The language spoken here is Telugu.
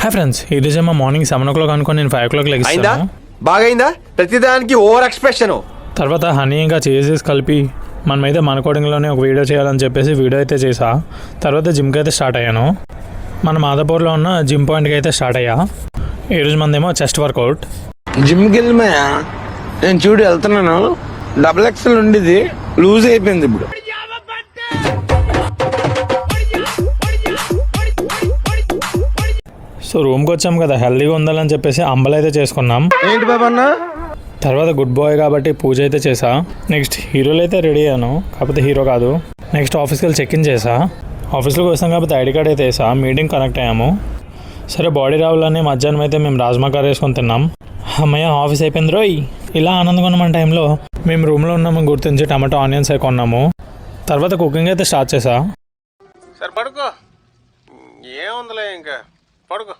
హాయ్ ఫ్రెండ్స్, ఈరోజు మా మార్నింగ్ 7 o'clock అనుకోని నేను 5 o'clock లెగిస్తాను. బాగైందా? ప్రతిదానికి ఓవర్ ఎక్స్ప్రెషన్. తర్వాత హనీ ఇంకా చేసేసి కలిపి మనమైతే మన కోడింగ్లోనే ఒక వీడియో చేయాలని చెప్పేసి వీడియో అయితే చేసా. తర్వాత జిమ్కి అయితే స్టార్ట్ అయ్యాను. మన మాదాపూర్లో ఉన్న జిమ్ పాయింట్కి అయితే స్టార్ట్ అయ్యా. ఈరోజు మనదేమో చెస్ట్ వర్కౌట్. జిమ్కి వెళ్ళిపోయా నేను చూడు వెళ్తున్నాను. XXL ఉండేది లూజ్ అయిపోయింది ఇప్పుడు. సో రూమ్కి వచ్చాం కదా, హెల్దీగా ఉండాలని చెప్పేసి అంబలు అయితే చేసుకున్నాం. ఏంటి బాబా అన్న? తర్వాత గుడ్ బాయ్ కాబట్టి పూజ అయితే చేసా. నెక్స్ట్ హీరోలు అయితే రెడీ అయ్యాను, కాకపోతే హీరో కాదు. నెక్స్ట్ ఆఫీస్కి వెళ్ళి చెక్ ఇన్ చేసా. ఆఫీస్లోకి వస్తాం కాబట్టి ఐడి కార్డ్ అయితే వేసా. మీటింగ్ కనెక్ట్ అయ్యాము. సరే బాడీ రావాలని మధ్యాహ్నం అయితే మేము రాజ్మా కర్రీ వేసుకొని తిన్నాం. అమ్మయ్య ఆఫీస్ అయిపోయింది రోయ్. ఇలా ఆనందంగా ఉన్న టైంలో మేము రూమ్లో ఉన్నామని గుర్తించి టమాటో ఆనియన్స్ అయి కొన్నాము. తర్వాత కుకింగ్ అయితే స్టార్ట్ చేసా. సరే పడుకో, ఏముందిలే ఇంకా పడుకో.